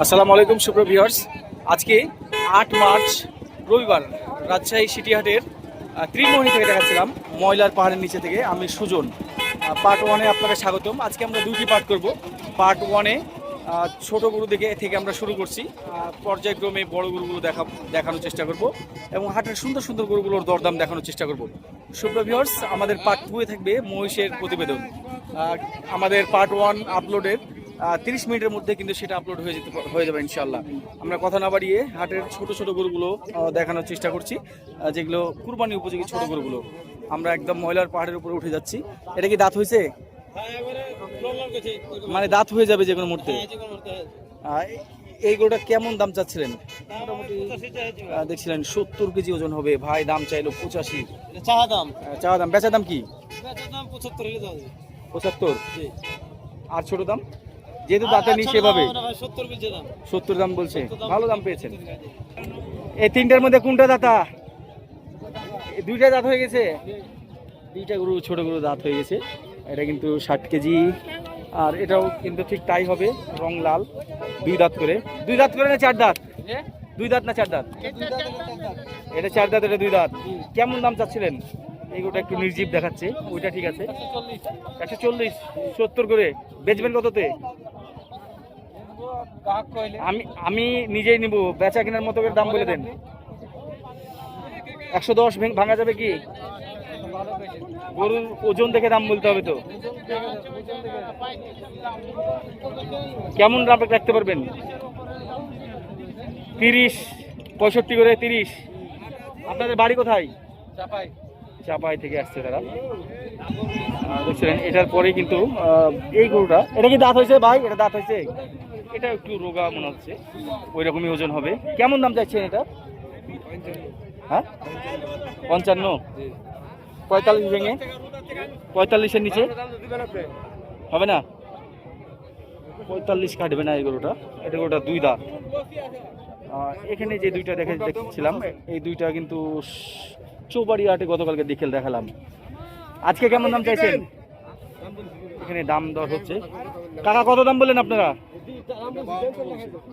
আসসালামু আলাইকুম সুপ্রিয় ভিউয়ার্স, আজকে 8 মার্চ রবিবার রাজশাহী সিটিহাটের ত্রিমোহনী থেকে দেখাচ্ছিলাম ময়লার পাহাড়ের নিচে থেকে। আমি সুজন। পার্ট 1-এ আপনাকে স্বাগতম। আজকে আমরা দুটি পার্ট করব। পার্ট 1-এ ছোট গরু থেকে আমরা শুরু করছি, পর্যায়ক্রমে বড় গরুগুলো দেখানোর চেষ্টা করব এবং হাটের সুন্দর সুন্দর গরুগুলোর দরদাম দেখানোর চেষ্টা করব। সুপ্রিয় ভিউয়ার্স, আমাদের পার্ট 2-এ থাকবে মহিষের প্রতিবেদন। আমাদের পার্ট 1 আপলোডের 30 মিনিটের মধ্যে কিন্তু সেটা আপলোড হয়ে যাবে ইনশাল্লাহ। আমরা কথা না বাড়িয়ে হাটের ছোট ছোট গরুগুলো দেখানোর চেষ্টা করছি, যেগুলো কুরবানি উপযোগী ছোট গরুগুলো। আমরা একদম ময়লার পাহাড়ের উপরে উঠে যাচ্ছি। এটা কি দাঁত হয়েছে? মানে দাঁত হয়ে যাবে যে কোনো মুহূর্তে। এই গরুটা কেমন দাম চাচ্ছিলেন? মোটামুটি দেখছিলেন 70 কেজি ওজন হবে। ভাই দাম চাইলো 85। চাওয়া দাম। বেচা দাম কি? 75। আর ছোট দাম যেহেতু দাঁতে নি সেভাবে 70 দাম বলছে। ভালো দাম পেয়েছেন। এই তিনটার মধ্যে কোনটা দাতা? দুইটা দাঁত হয়ে গেছে। দুইটা গরু ছোট গরু দাঁত হয়ে গেছে। এটা কিন্তু 60 কেজি। আর এটাও কিন্তু ঠিক তাই হবে, রং লাল। দুই দাঁত করে না 4 দাঁত? 2 দাঁত না 4 দাঁত? এটা 4 দাঁত, এটা 2 দাঁত। কেমন দাম চাচ্ছিলেন? এইগুলোটা একটু নির্জীব দেখাচ্ছে, ওইটা ঠিক আছে। 140। 70 করে বেচবেন কততে? আমি নিজেই নিব। বেচা কেনার মতো করে দাম বলে দেন। 110 ভাঙা যাবে কি? গরুর ওজন দেখে দাম বলতে হবে তো। কেমন দাম রাখতে পারবেন? 30, 65 করে 30। আপনাদের বাড়ি কোথায়? চাপাই থেকে আসছে তারা। দেখছিলেন এটার পরে কিন্তু এই গরুটা, এটা কি দাঁত হয়েছে ভাই? এটা দাঁত হয়েছে। এটা একটু রোগা মনে হচ্ছে, ওই রকমই ওজন হবে। কেমন দাম চাইছেন এটা? হ্যাঁ 55। 45 ভেঙে 45-এর নিচে হবে না? 45 কাটবে না এই গরুটা। এটা গরুটা 2 দাঁত। এখানে যে দুইটা দেখছিলাম, এই দুইটা কিন্তু চৌবাড়ি হাটে গতকালকে দেখালাম। আজকে কেমন দাম চাইছেন? এখানে দাম দর হচ্ছে। কাকা কত দাম বললেন আপনারা?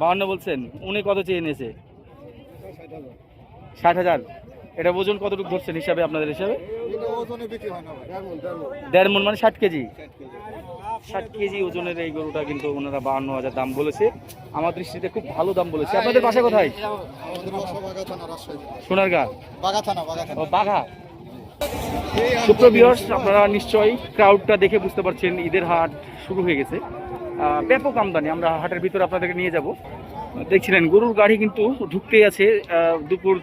52 বলছেন। উনি কত চেয়ে নিয়েছে? 60,000। এটা ওজন কতটুকু ধরছেন হিসাবে, আপনাদের হিসাবে? 1.5 মণ, মানে 60 কেজি। 60 কেজি ওজনের এই গরুটা কিন্তু ওনারা 52,000 দাম বলেছে। আমার দৃষ্টিতে খুব ভালো দাম বলেছে। আপনাদের বাসা কোথায়? সোনারগাঁ, বাঘা। সুপ্রিয় ভিউয়ার্স, আপনারা নিশ্চয়ই ক্রাউডটা দেখে বুঝতে পারছেন ঈদের হাট শুরু হয়ে গেছে। ব্যাপক আমদানি। আমরা হাটের ভিতরে আপনাদেরকে নিয়ে যাব। দেখছিলেন গরুর গাড়ি কিন্তু ঢুকতেই আছে। দুপুর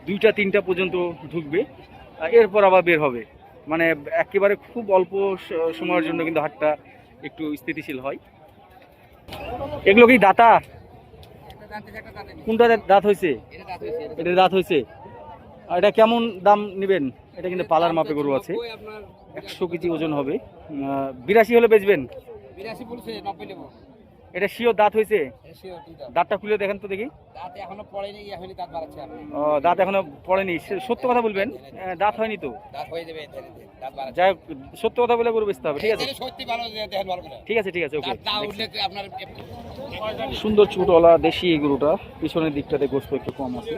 2টা-3টা পর্যন্ত ঢুকবে, এরপর আবার বের হবে। মানে একেবারে খুব অল্প সময়ের জন্য কিন্তু হাটটা একটু স্থিতিশীল হয়। এগুলো কি দাতা? কোনটা দাঁত হয়েছে? এটা দাঁত হয়েছে। আর এটা কেমন দাম নেবেন? এটা কিন্তু পালার মাপে গরু আছে। 100 কেজি ওজন হবে। 82 হলে বেচবেন? এটা শিওর দাঁত হয়েছে? দাঁতটা খুলে দেখেন তো দেখি। দাঁত এখনো পড়েনি। সত্য কথা বলবেন, দাঁত হয়নি তো। যাই হোক, সত্য কথা বলে গরু বেচতে হবে। ঠিক আছে, ঠিক আছে, ওকে। সুন্দর চুটওয়ালা দেশি এই গরুটা। পিছনের দিকটাতে গোস্ত একটু কম আছে।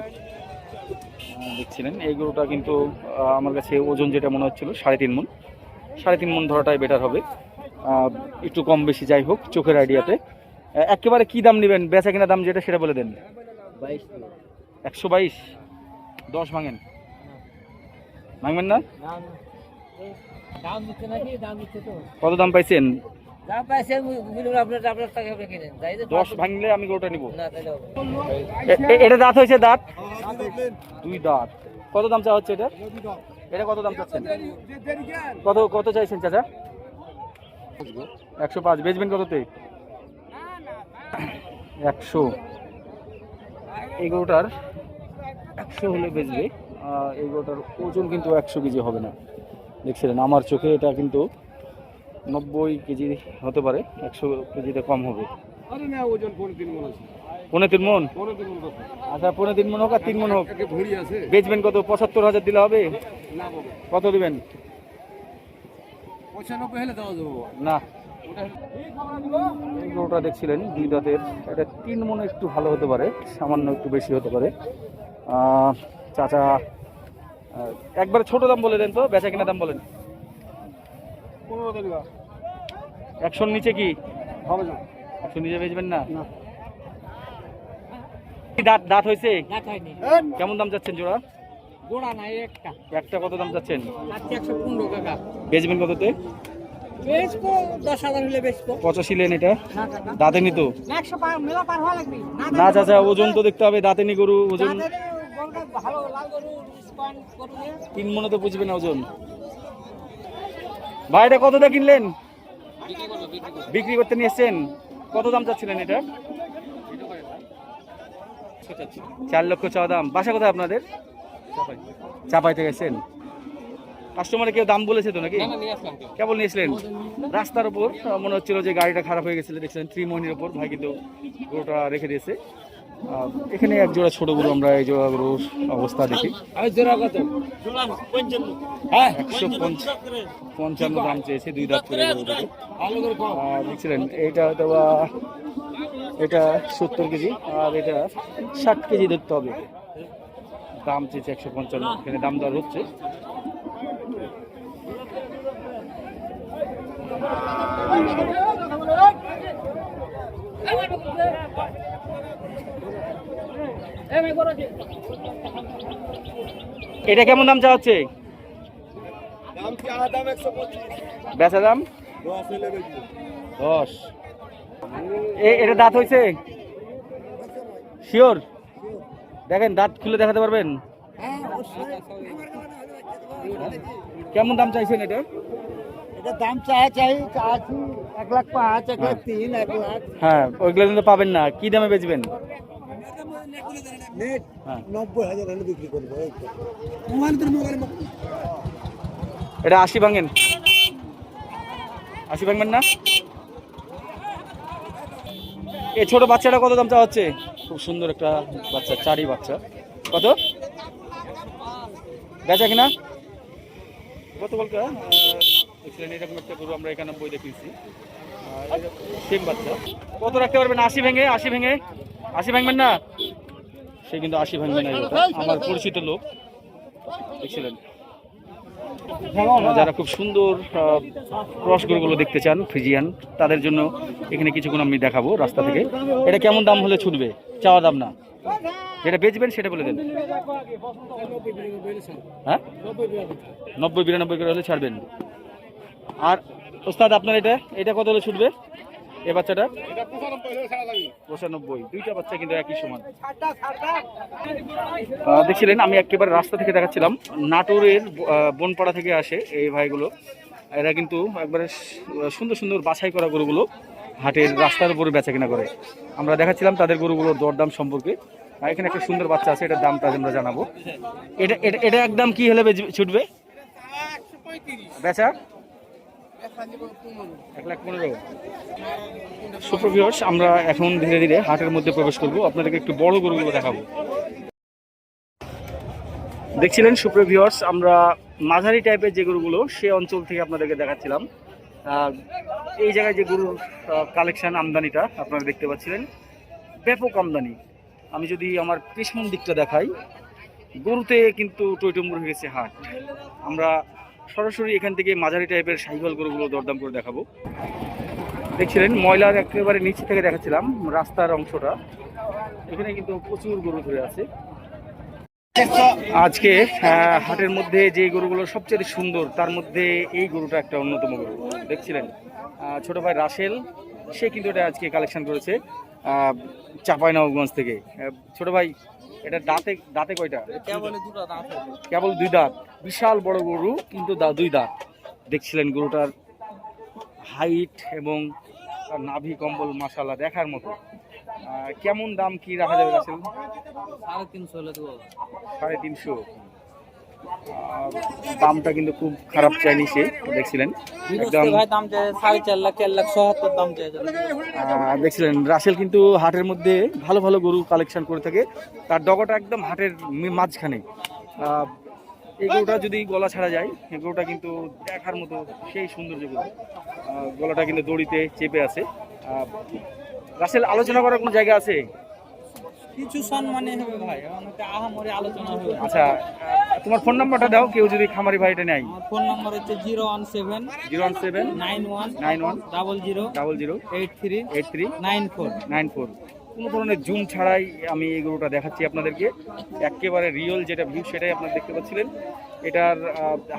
দেখছিলেন এই গরুটা কিন্তু আমার কাছে ওজন যেটা মনে হচ্ছিল 3.5 মণ। 3.5 মণ ধরাটাই বেটার হবে। একটু কম বেশি যাই হোক, চোখের আইডিয়াতে। একেবারে কি দাম নেবেন? বেচা কিনা দাম যেটা সেটা বলে দেন। 122। 10 ভাঙবেন না? কত দাম পাইছেন? 10 ভাঙলে আমি গরুটা নিব। এটা দাঁত হয়েছে? দাঁত 2 দাঁত। কত দাম চা হচ্ছে এটা? এটা কত দাম চাচ্ছেন? কত চাইছেন চাচা? 105। বেচবেন কততে? 100। এই গরুটার 100 হলে বেচবে। এই গরুটার ওজন কিন্তু 100 কেজি হবে না। দেখছিলেন আমার চোখে এটা কিন্তু 90 কেজি হতে পারে। 100 কেজিতে কম হবে। 3.5 মণ। আচ্ছা, 3.5 মণ হোক আর 3 মণ হোক, বেচবেন কত? 75,000 দিলে হবে? কত দিবেন? 95 হলে দেওয়া যাবে না। এই গরুটা দেখছিলেন 2 দাঁতের, এটা 3 মনে একটু ভালো হতে পারে, সামান্য একটু বেশি হতে পারে। চাচা একবার ছোট দাম বলে দেন তো, বেচা কিনা দাম বলেন। 100 নিচে কি হবে না? 100 নিচে বেচবেন না? দাঁত দাঁত হয়েছে? কেমন দাম যাচ্ছেন জোড়া? একটা কত দাম যাচ্ছেন? 115 টাকা। বেচবেন কততে? বেচবো 10,000 হলে বেচবো। পঁচাশি লেন এটা? দাঁতে নি তো? 100 পার মেলা পার হওয়া লাগবে। না চাচা, ওজন তো দেখতে হবে। দাঁতে নি গরু, ওজন ভালো লাল গরু স্পান গরু 3 মনে তো বুঝবে না ওজন। ভাই এটা কত দিয়ে কিনলেন? বিক্রি করতে নিয়ে এসছেন? কত দাম চাচ্ছিলেন এটা? 4 লক্ষ চাওয়া দাম। বাসা কোথায় আপনাদের? চাপাইতে গেছেন? কাস্টমারে কেউ দাম বলেছে তো নাকি? কেবল নিয়েছিলেন রাস্তার উপর? মনে হচ্ছিল যে গাড়িটা খারাপ হয়ে গেছিল, দেখছিলেন ত্রিমোহনীর উপর। ভাই কিন্তু গরুটা রেখে দিয়েছে। এখানে এক জোড়া ছোট গরু, আমরা এই জোড়া গরুর অবস্থা দেখি। 155 দাম চেয়েছে, 2 দাঁত করে গরু দুটো। দেখছিলেন এইটা হয়তো বা এটা 70 কেজি আর এটা 60 কেজি ধরতে হবে। দাম চেয়েছে 155, এখানে দাম দর হচ্ছে। এটা কেমন দাম চাওয়া হচ্ছে? বেচা দাম 10। এটা দাঁত হয়েছে শিওর? দেখেন দাঁত খুলে দেখাতে পারবেন? কেমন দাম চাইছেন এটা? এটা দাম চাই 1,05,000, 1,03,000, 1,00,000। হ্যাঁ, ওইগুলো কিন্তু পাবেন না। কি দামে বেচবেন? নেট 90,000 হলে বিক্রি করবো। এটা 80 ভাঙেন? 80 ভাঙবেন না? এই ছোট বাচ্চাটা কত দাম চাওয়া হচ্ছে? খুব সুন্দর একটা বাচ্চা, 4ই বাচ্চা। কত বেচা কিনা? কত বলতে দেখছিলেন এরকম একটা গরু আমরা 91 দেখিয়েছি, সেম বাচ্চা। কত রাখতে পারবেন? 80 ভেঙে? 80 ভেঙে? 80 ভাঙবেন না? সে কিন্তু 80 ভাঙবে না, আমার পরিচিত লোক। দেখছিলেন যারা খুব সুন্দর ক্রস গরুগুলো দেখতে চান ফ্রিজিয়ান, তাদের জন্য এখানে কিছুক্ষণ আমি দেখাবো রাস্তা থেকে। এটা কেমন দাম হলে ছুটবে? চাওয়া দাম না, যেটা বেচবেন সেটা বলে দেন। হ্যাঁ, 90-92 করে হলে ছাড়বেন। আর ওস্তাদ আপনার এটা কত হলে ছুটবে? এ বাচ্চাটা 95। 2টা বাচ্চা কিন্তু একই সমান। দেখছিলেন আমি একেবারে রাস্তা থেকে দেখাচ্ছিলাম। নাটোরের বনপাড়া থেকে আসে এই ভাইগুলো। এরা কিন্তু একবারে সুন্দর সুন্দর বাছাই করা গরুগুলো হাটের রাস্তার উপরে বেচা কিনা করে। আমরা দেখাচ্ছিলাম তাদের গরুগুলোর দরদাম সম্পর্কে। এখানে একটা সুন্দর বাচ্চা আছে, এটার দামটা আমরা জানাবো। এটা একদম কি হলে ছুটবে? বেচা 1,15,000। সুপ্রভিউয়ার্স, আমরা এখন ধীরে ধীরে হাটের মধ্যে প্রবেশ করব, আপনাদেরকে একটু বড় গরুগুলো দেখাবো। দেখছিলেন সুপ্রভিউয়ার্স, আমরা মাঝারি টাইপের যে গরুগুলো সে অঞ্চল থেকে আপনাদেরকে দেখাচ্ছিলাম। এই জায়গায় যে গরুর কালেকশন, আমদানিটা আপনারা দেখতে পাচ্ছিলেন, ব্যাপক আমদানি। আমি যদি আমার পেছন দিকটা দেখাই, গরুতে কিন্তু টইটম্বুর হয়ে গেছে হাট। আমরা সরাসরি এখান থেকে মাঝারি টাইপের সাইকেল গরুগুলো দরদাম করে দেখাবো। দেখছিলেন ময়লার একেবারে নিচে থেকে দেখাচ্ছিলাম রাস্তার অংশটা, এখানে কিন্তু প্রচুর গরু ধরে আছে। আজকে হাটের মধ্যে যে গরুগুলো সবচেয়ে সুন্দর, তার মধ্যে এই গরুটা একটা অন্যতম গরু। দেখছিলেন ছোট ভাই রাসেল, সে কিন্তু এটা আজকে কালেকশন করেছে চাঁপাইনবাবগঞ্জ থেকে। ছোট ভাই, এটা দাঁতে কয়টা? কেবল 2 দাঁত। বিশাল বড় গরু, কিন্তু 2 দাঁত। দেখছিলেন গরুটার হাইট এবং নাভি কম্বল মাশাআল্লাহ দেখার মতো। কেমন দাম কি রাখা যাবে রাসেল? 350। দামটা কিন্তু খুব খারাপ চাইনি সে, দেখছিলেন একদম। দেখছিলেন রাসেল কিন্তু হাটের মধ্যে ভালো ভালো গরু কালেকশন করে থাকে। তার ডগাটা একদম হাটের মাঝখানে। এই গরুটা যদি গলা ছাড়া যায় এই গরুটা কিন্তু দেখার মতো সেই সৌন্দর্য গরু। গলাটা কিন্তু দড়িতে চেপে আছে। রাসেল, আলোচনা করার কোনো জায়গা আছে? কিছু সম্মানে হবে ভাই, অনেকটা আহামরি আলোচনা হবে। আচ্ছা, তোমার ফোন নাম্বারটা দাও, কেউ যদি খামারি ভাইটা নেয়। আমার ফোন নাম্বার হচ্ছে 017 017 91 91 00 00 83 83 94। 94। কোনো ধরনের জুম ছাড়াই আমি এই গরুটা দেখাচ্ছি আপনাদেরকে, একেবারে রিয়েল যেটা ভিউ সেটাই আপনারা দেখতে পাচ্ছিলেন। এটার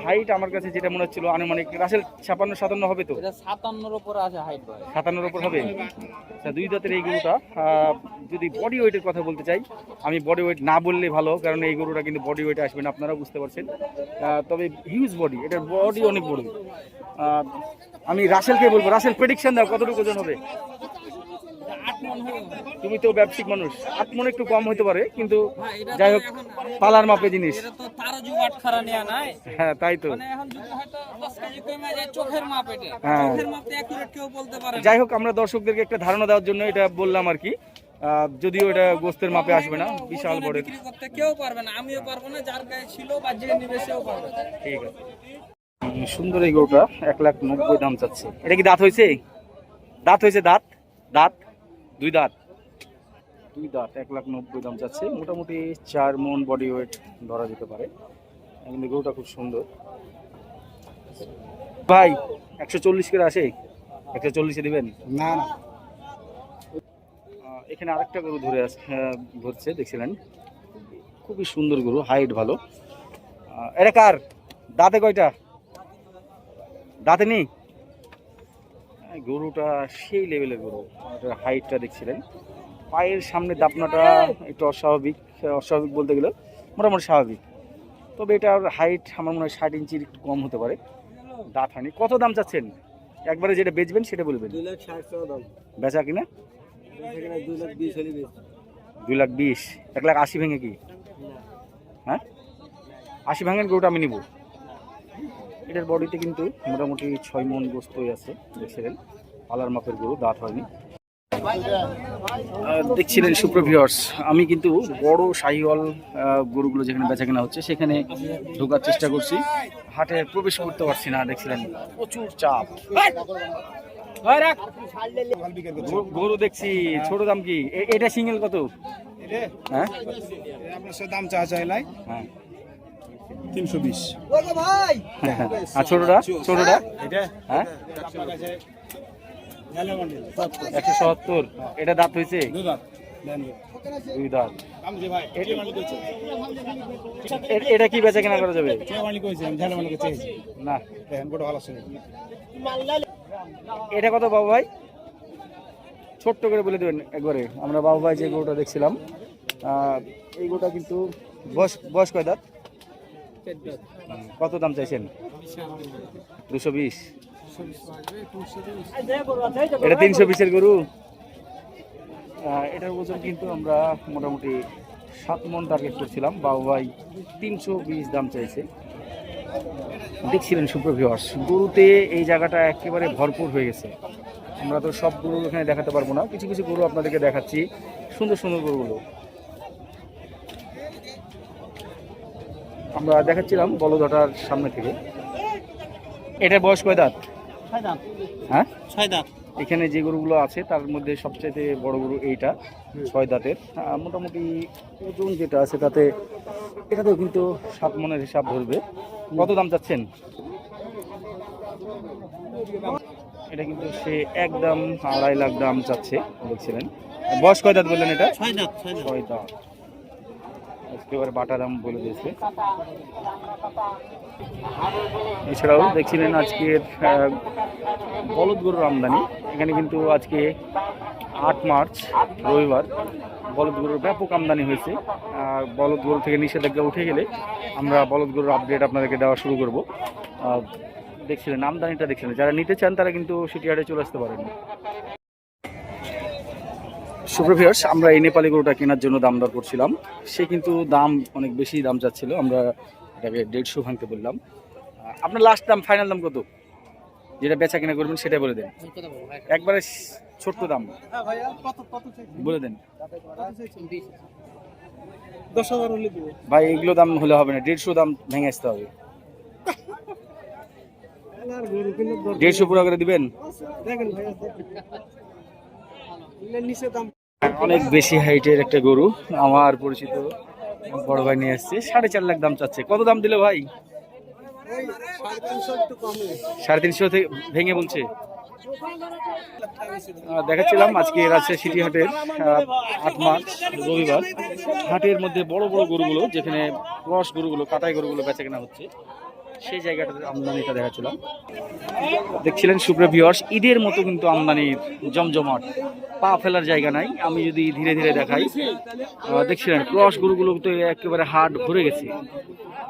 হাইট আমার কাছে যেটা মনে হচ্ছিল আনুমানিক রাসেল 56-57 হবে তো? এটা 57 এর উপরে আছে হাইট ভাই। 57-এর উপর হবে। আচ্ছা, দুই দাঁতের এই গরুটা যদি বডি ওয়েটের কথা বলতে চাই, আমি বডি ওয়েট না বললে ভালো, কারণ এই গরুটা কিন্তু বডি ওয়েটে আসবে না, আপনারা বুঝতে পারছেন। তবে হিউজ বডি, এটার বডি অনেক বড়। আমি রাসেলকে বলবো, রাসেল প্রেডিকশন দাও কতটুকু ওজন হবে? 8 মণ হবে। তুমি তো ব্যবসায়িক মানুষ, 8 মণ একটু কম হতে পারে, কিন্তু ভাই এটা যাই হোক পালার মাপে জিনিস। এটা তো তার জুগাট খারা নেয়া নাই। হ্যাঁ তাই তো। মানে এখন যদি হয়তো 10 কেজি কমে যায়, চোখের মাপ এটা। হ্যাঁ। চোখের মাপ তো অ্যাকুরেট কেউ বলতে পারে না। যাই হোক, আমরা দর্শকদেরকে একটা ধারণা দেওয়ার জন্য এটা বললাম আর কি। যদিও এটা গোস্তের মাপে আসবে না, বিশাল বড়। বিক্রি করতে কেউ পারবে না, আমিও পারবো না, যার গায়ে ছিল বা যে নিবে সেও পারবে না। ঠিক আছে। সুন্দর এই গরুটা 1,90,000 দাম চাচ্ছে। এটা কি দাঁত হয়েছে? দাঁত হয়েছে? দাঁত দাঁত দুই দাঁত, 1,90,000 দাম চাচ্ছে। মোটামুটি 4 মণ বডি ওয়েট ধরা যেতে পারে, কিন্তু গরুটা খুব সুন্দর। ভাই 140 করে আসে? 140-এ দিবেন? না না, এখানে আরেকটা গরু ধরছে দেখছিলেন, খুবই সুন্দর গরু, হাইট ভালো। এটা কার? দাঁতে কয়টা? দাঁতে নেই। গরুটা সেই লেভেলের গরু, হাইটটা দেখছিলেন। পায়ের সামনে দাপনাটা একটু অস্বাভাবিক বলতে গেলে মোটামুটি স্বাভাবিক, তবে এটার হাইট আমার মনে হয় 60 ইঞ্চির একটু কম হতে পারে। দাঁত হয়নি। কত দাম চাচ্ছেন? একবারে যেটা বেচবেন সেটা বলবেন। 2,60,000 দাম। বেচা কিনা? 2,20,000 হলে বেশ। 2,20,000। 1,80,000 ভেঙে কি? হ্যাঁ, 80 ভাঙেন গরুটা আমি নিব। এটার বডিতে কিন্তু মোটামুটি 6 মণ গোস্তই আছে, দেখছিলেন। পালার মাপের গরু, দাঁত হয়নি। দেখছিলেন সুপ্রভিউয়ার্স, আমি কিন্তু বড় শাহিওয়াল গরুগুলো যেখানে বেচা কেনা হচ্ছে সেখানে ঢোকার চেষ্টা করছি, হাটে প্রবেশ করতে পারছি না। দেখছিলেন প্রচুর চাপ। গরু দেখছি ছোট দাম কি? এটা সিঙ্গেল কত? হ্যাঁ, আপনার দাম চাইলাই হ্যাঁ 320। আর ছোটটা? হ্যাঁ 170। এটা দাঁত হয়েছে? দুই দাঁত। এটা কি বেচা কেনা করা যাবে? না, এটা কত বাবু ভাই? ছোট্ট করে বলে দেবেন একবারে। আমরা বাবু ভাই যে গরুটা দেখছিলাম, এই গরুটা কিন্তু বয়স কয় দাঁত? কত দাম চাইছেন? 220। এটা 320-এর গরু। এটার ওজন কিন্তু আমরা মোটামুটি 7 মণ টার্গেট করছিলাম, বাবু ভাই 320 দাম চাইছে। দেখছিলেন সুপ্রভিউয়ার্স, গরুতে এই জায়গাটা একেবারে ভরপুর হয়ে গেছে। আমরা তো সব গরু এখানে দেখাতে পারবো না, কিছু কিছু গরু আপনাদেরকে দেখাচ্ছি, সুন্দর সুন্দর গরুগুলো আমরা দেখাচ্ছিলাম বলদটার সামনে থেকে। এটার বয়স কয় দাঁত? 6 দাঁত। হ্যাঁ 6 দাঁত। এখানে যে গরুগুলো আছে তার মধ্যে সবচেয়ে বড় গরু এইটা, 6 দাঁতের। মোটামুটি ওজন যেটা আছে তাতে এটাতেও কিন্তু 7 মণের হিসাব ধরবে। কত দাম চাচ্ছেন? এটা কিন্তু সে একদম 2.5 লাখ দাম চাচ্ছে, দেখছিলেন। বয়স কয় দাঁত বললেন এটা? 6 দাঁত। 6 দাঁত। একেবারে বাটা দাম বলে দিয়েছে। এছাড়াও দেখছিলেন আজকের বলদ গরুর আমদানি। এখানে কিন্তু আজকে 8 মার্চ রবিবার বলদ গরুর ব্যাপক আমদানি হয়েছে। বলদ গরু থেকে নিষেধাজ্ঞা উঠে গেলে আমরা বলদ গরুর আপডেট আপনাদেরকে দেওয়া শুরু করব। দেখছিলেন আমদানিটা, দেখছিলেন। যারা নিতে চান তারা কিন্তু সিটি হাটে চলে আসতে পারেন। সুপ্রভিউয়ার্স, আমরা এই নেপালি গরুটা কেনার জন্য দাম দর করছিলাম, সে কিন্তু দাম অনেক বেশি দাম চাচ্ছিল। আমরা এটাকে 150 ভাঙতে বললাম। আপনার লাস্ট দাম, ফাইনাল দাম কত? যেটা বেচা কেনা করবেন সেটা বলে দেন, একবারে ছোট্ট দাম বলে দেন। 10,000 হলে দেবো। ভাই এগুলো দাম হলে হবে না, 150 দাম ভেঙে আসতে হবে। আর গরু কিনে 150 পুরো করে দিবেন? দেখেন ভাই, এর নিচে দাম অনেক বেশি হাইটের একটা গরু আমার পরিচিত বড় ভাই নিয়ে আসছে, 4.5 লাখ দাম চাচ্ছে। কত দাম দিলে ভাই? এই 350 একটু কমে। 350 থেকে ভেঙে বলছে। দেখাচ্ছিলাম আজকে রাজশাহী সিটি হাটের 8 মার্চ রবিবার হাটের মধ্যে বড় বড় গরুগুলো, যেখানে ক্রস গরুগুলো, কাটাই গরুগুলো বেচা কেনা হচ্ছে, সেই জায়গাটাতে আমদানিটা দেখাচ্ছিলাম। দেখছিলেন সুপ্রিয় ভিউয়ার্স, ঈদের মতো কিন্তু আমদানির জমজমাট, পা ফেলার জায়গা নাই। আমি যদি ধীরে ধীরে দেখাই, দেখছিলেন ক্রস গরুগুলো তো একেবারে হাট ভরে গেছে।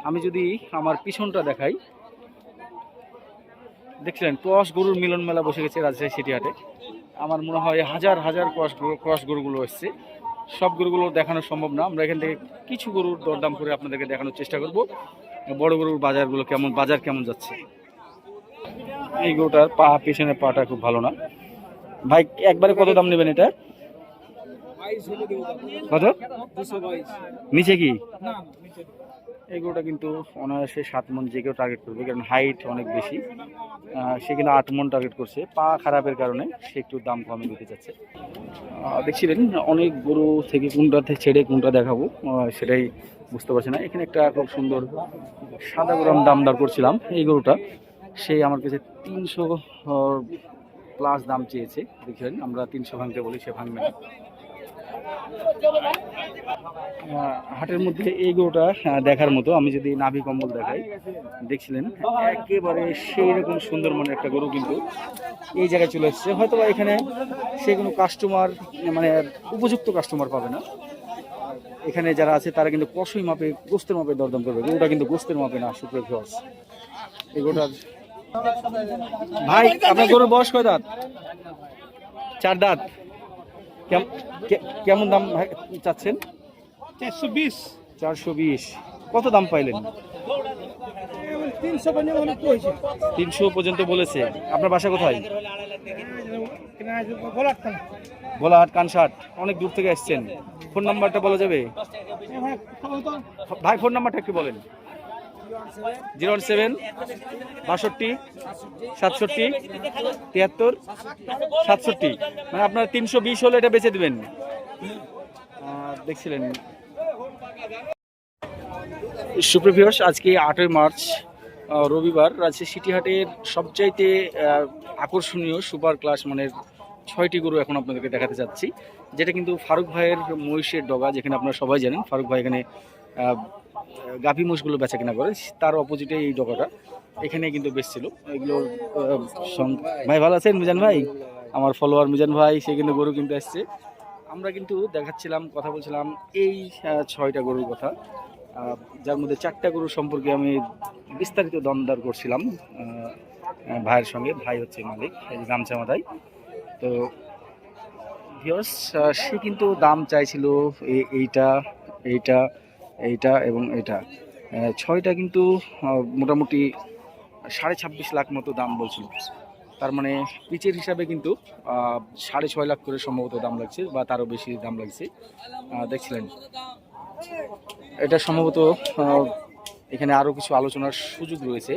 আমি যদি আমার পিছনটা দেখাই, দেখছিলেন ক্রস গরুর মিলন মেলা বসে গেছে রাজশাহী সিটি হাটে। আমার মনে হয় হাজার হাজার ক্রস গরুগুলো এসছে। সব গরুগুলো দেখানো সম্ভব না, আমরা এখান থেকে কিছু গরুর দরদাম করে আপনাদেরকে দেখানোর চেষ্টা করব। বড় গরুর বাজারগুলো কেমন, বাজার কেমন যাচ্ছে। এই গরুটার পা, পেছনের পাটা খুব ভালো না ভাই। একবারে কত দাম নেবেন এটা? 22 হলে দেবো। কত? 222। নিচে কি? না নিচে। এই গরুটা কিন্তু অনায়াসে 7 মণ যে কেউ টার্গেট করবে, কারণ হাইট অনেক বেশি। সে কিন্তু 8 মণ টার্গেট করছে। পা খারাপের কারণে সে একটু দাম কমে দিতে চাচ্ছে। দেখছিলেন অনেক গরু থেকে কোনটাতে ছেড়ে কোনটা দেখাবো সেটাই বুঝতে পারছি না। এখানে একটা খুব সুন্দর সাদা গরু দাম দর করছিলাম, এই গরুটা সেই আমার কাছে 300 প্লাস দাম চেয়েছে। দেখছিলেন আমরা 300 ভাঙতে বলি, সে ভাঙবে না। হাটের মধ্যে এই গরুটা দেখার মতো। আমি যদি নাভি কম্বল দেখাই, দেখছিলেন একেবারে সেই রকম সুন্দর মনের একটা গরু কিন্তু এই জায়গায় চলে এসেছে। হয়তো বা এখানে সে কোনো কাস্টমার, মানে উপযুক্ত কাস্টমার পাবে না। এখানে যারা আছে তারা কিন্তু কষই মাপে, গোস্তের মাপে দরদাম করবে। গরুটা কিন্তু গোস্তের মাপে না, সুপ্রিয় ভিউয়ার্স। এই গরুটার ভাই, আপনার গরুর বয়স কয় দাঁত? 4 দাঁত। কেমন দাম চাচ্ছেন? 420। 420। কত দাম পাইলেন? 300 বানিয়ে অনেক হয়েছে। 300 পর্যন্ত বলেছে। আপনার বাসা কোথায়? ভোলাহাট, কানসাট। অনেক দূর থেকে আসছেন। ফোন নাম্বারটা বলা যাবে ভাই? ফোন নাম্বারটা একটু বলেন। 017 62 67 73 67। মানে আপনার 320 হলে এটা বেচে দিবেন। দেখছিলেন সুপ্রিয় ভিউয়ার্স, আজকে 8 মার্চ রবিবার রাজশাহী সিটি হাটের সবচাইতে আকর্ষণীয় সুপার ক্লাস মানের 6টি গরু এখন আপনাদেরকে দেখাতে চাচ্ছি, যেটা কিন্তু ফারুক ভাইয়ের মহিষের ডগা, যেখানে আপনারা সবাই জানেন ফারুক ভাই এখানে গাভী মহিষগুলো বেচা কেনা করে। তার অপোজিটে এই ডগাটা এখানে কিন্তু বেচছিল এগুলোর। ভাই ভালো আছেন? মিজান ভাই, আমার ফলোয়ার মিজান ভাই, সে কিন্তু গরু কিনতে আসছে। আমরা কিন্তু দেখাচ্ছিলাম, কথা বলছিলাম এই 6টা গরুর কথা, যার মধ্যে 4টা গরু সম্পর্কে আমি বিস্তারিত দমদার করছিলাম ভাইয়ের সঙ্গে। ভাই হচ্ছে মালিক, এই যে গামছা মাথায়। তো ভিউয়ার্স, সে কিন্তু দাম চাইছিল এইটা, এইটা, এইটা এবং এইটা, 6টা কিন্তু মোটামুটি 26.5 লাখ মতো দাম বলছিল। তার মানে পিচের হিসাবে কিন্তু 6.5 লাখ করে সম্ভবত দাম লাগছে, বা তারও বেশি দাম লাগছে। দেখছিলেন এটা সম্ভবত এখানে আরো কিছু আলোচনার সুযোগ রয়েছে।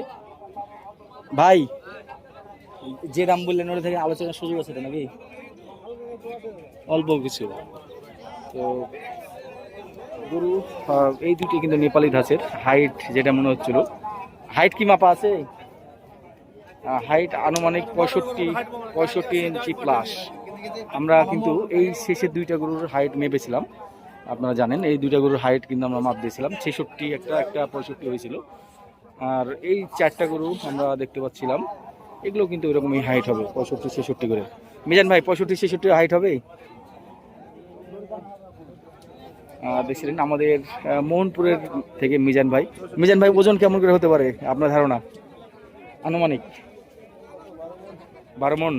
ভাই, যে দাম বললেন ওটা থেকে আলোচনার সুযোগ আছে নাকি? অল্প কিছু। তো গরু এই দুটি কিন্তু নেপালি ধাঁচের। হাইট যেটা মনে হচ্ছিল, হাইট কি মাপা আছে? হাইট আনুমানিক 65 ইঞ্চি প্লাস। আমরা কিন্তু এই শেষের 2টা গরুর হাইট মেপেছিলাম, আপনারা জানেন এই 2টা গরুর হাইট কিন্তু আমরা মাপ দিয়েছিলাম। 66 একটা 65 হয়েছিল। আর এই 4টা গরু আমরা দেখতে পাচ্ছিলাম, এগুলো কিন্তু এরকমই হাইট হবে, 65-66 করে। মিজান ভাই, 65-66 হাইট হবে? দেখছিলেন আমাদের মোহনপুরের থেকে মিজান ভাই। মিজান ভাই, ওজন কেমন করে হতে পারে আপনার ধারণা? আনুমানিক 12 মণ।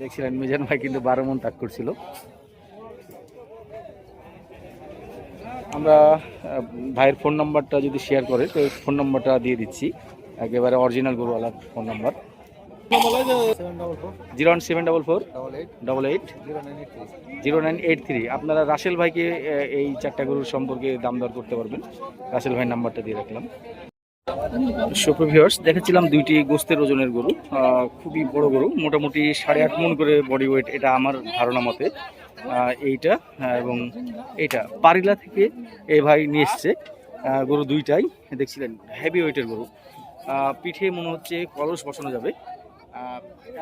দেখছিলেন মিজান ভাই কিন্তু 12 মণ তাক করছিল। আমরা ভাইয়ের ফোন নাম্বারটা যদি শেয়ার করে, তো ফোন নাম্বারটা দিয়ে দিচ্ছি, একেবারে অরিজিনাল গরুওয়ালার ফোন নাম্বার। 01744 আপনারা রাসেল ভাইকে এই চারটা গরুর সম্পর্কে দাম দর করতে পারবেন। রাসেল ভাই নাম্বারটা দিয়ে রাখলাম। সুপ্রিয় ভিউয়ার্স, দেখাচ্ছিলাম দুইটি গোস্তের ওজনের গরু, খুবই বড় গরু, মোটামুটি 8.5 মণ করে বডি ওয়েট, এটা আমার ধারণা মতে। এইটা এবং এইটা পারিলা থেকে এই ভাই নিয়ে এসছে গরু দুইটাই, দেখছিলেন হেভি ওয়েটের গরু, পিঠে মনে হচ্ছে কলস বসানো যাবে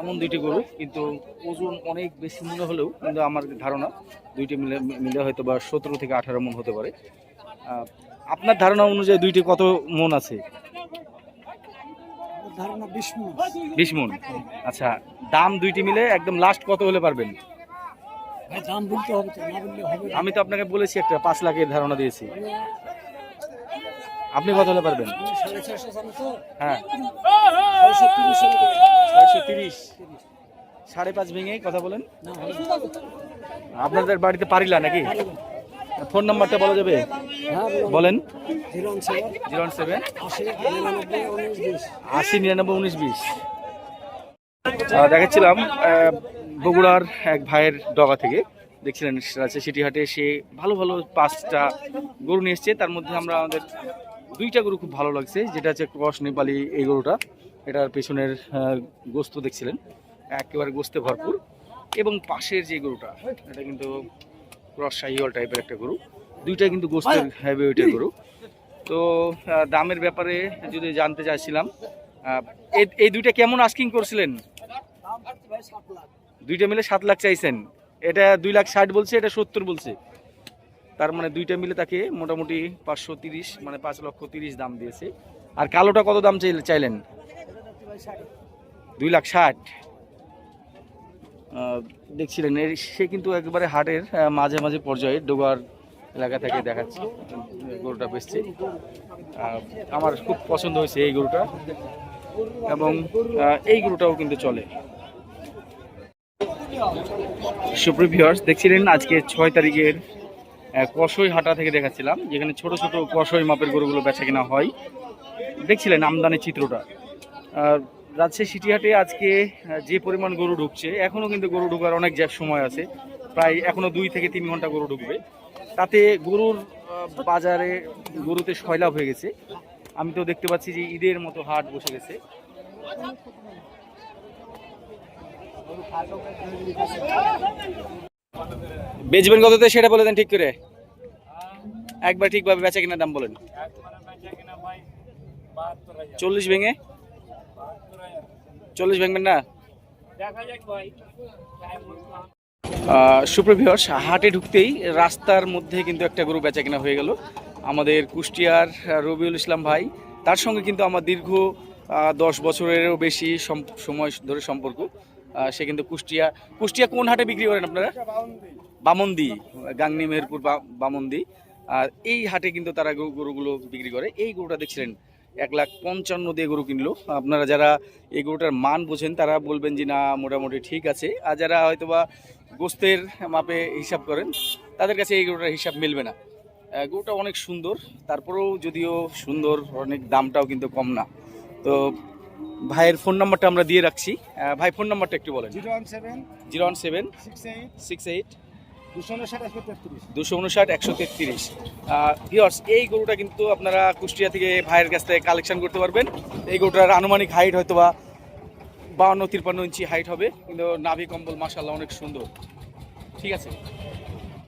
এমন দুইটি গরু, কিন্তু ওজন অনেক বেশি মনে হলেও কিন্তু আমার ধারণা দুইটি মিলে হয়তো বা 17 থেকে 18 মণ হতে পারে। আপনার ধারণা অনুযায়ী দুইটি কত মণ আছে? 20 মণ। আচ্ছা, দাম দুইটি মিলে একদম লাস্ট কত হলে পারবেন? আমি তো আপনাকে বলেছি একটা 5 লাখের ধারণা দিয়েছি, আপনি কত হলে পারবেন? হ্যাঁ, 630। 5.5 ভেঙে কথা বলেন। আপনাদের বাড়িতে পারিলা নাকি? ফোন নাম্বারটা বলা যাবে? বলেন। 017 80 99 19 20। দেখাচ্ছিলাম বগুড়ার এক ভাইয়ের ডগা থেকে, দেখছিলেন রাজশাহী সিটি হাটে সে ভালো ভালো 5টা গরু নিয়ে এসছে। তার মধ্যে আমাদের দুইটা গরু খুব ভালো লাগছে, যেটা হচ্ছে ক্রস নেপালি এই গরুটা, এটার পেছনের গোস্ত দেখছিলেন একেবারে গোস্তে ভরপুর, এবং পাশের যে গরুটা এটা কিন্তু ক্রস শাহিওয়াল টাইপের একটা গরু, দুইটা কিন্তু গোস্তের হেভি ওয়েটের গরু। তো দামের ব্যাপারে যদি জানতে চাইছিলাম, এই দুইটা কেমন আস্কিং করছিলেন? দুইটা মিলে 7 লাখ চাইছেন, এটা 2,60,000 বলছে, এটা 70 বলছে, তার মানে দুইটা মিলে তাকে মোটামুটি 530 মানে 5,30,000 দাম দিয়েছে। আর কালোটা কত দাম চাইলেন? 2,60,000। দেখছিলেন সে কিন্তু একবারে হাটের মাঝে মাঝে পর্যায়ে ডোগার এলাকা থেকে দেখাচ্ছে গরুটা বেচছে। আমার খুব পছন্দ হয়েছে এই গরুটা, এবং এই গরুটাও কিন্তু চলে। সুপ্রিয় ভিউয়ার্স, দেখছিলেন আজকে 6 তারিখের কসই হাটা থেকে দেখাচ্ছিলাম, যেখানে ছোট ছোট কসই মাপের গরুগুলো বেচা কিনা হয়। দেখছিলেন আমদানির চিত্রটা। রাজশাহী সিটি হাটে আজকে যে পরিমাণ গরু ঢুকছে, এখনও কিন্তু গরু ঢোকার অনেক সময় আছে, প্রায় এখনও 2 থেকে 3 ঘন্টা গরু ঢুকবে। তাতে গরুর বাজারে গরুতে সয়লাভ হয়ে গেছে। আমি তো দেখতে পাচ্ছি যে ঈদের মতো হাট বসে গেছে। বেচবেন কততে সেটা বলে দেন ঠিক করে, একবার ঠিকভাবে বেচা কিনা দাম বলেন। 40 ভেঙে? 40 ভাঙবেন না? সুপ্রিয় ভিউয়ার্স, হাটে ঢুকতেই রাস্তার মধ্যে কিন্তু একটা গরু বেচা কিনা হয়ে গেল। আমাদের কুষ্টিয়ার রবিউল ইসলাম ভাই, তার সঙ্গে কিন্তু আমার দীর্ঘ 10 বছরেরও বেশি সময় ধরে সম্পর্ক। সে কিন্তু কুষ্টিয়া কোন হাটে বিক্রি করেন আপনারা? বামন্দি, গাংনী মেহেরপুর বামন্দি। আর এই হাটে কিন্তু তারা গরুগুলো বিক্রি করে। এই গরুটা দেখছিলেন 1,55,000 দিয়ে গরু কিনলো। আপনারা যারা এই গরুটার মান বোঝেন তারা বলবেন যে না মোটামুটি ঠিক আছে, আর যারা হয়তোবা গোস্তের মাপে হিসাব করেন তাদের কাছে এই গরুটার হিসাব মিলবে না। গরুটা অনেক সুন্দর, তারপরেও যদিও সুন্দর, অনেক দামটাও কিন্তু কম না। তো ভাইয়ের ফোন নাম্বারটা আমরা দিয়ে রাখছি। ভাই, ফোন নাম্বারটা একটু বলেন। 017 68 259 133। ভিউয়ার্স, এই গরুটা কিন্তু আপনারা কুষ্টিয়া থেকে ভাইয়ের কাছ থেকে কালেকশন করতে পারবেন। এই গরুটার আনুমানিক হাইট হয়তো বা 52-53 ইঞ্চি হাইট হবে, কিন্তু নাভি কম্বল মাশাআল্লাহ অনেক সুন্দর। ঠিক আছে।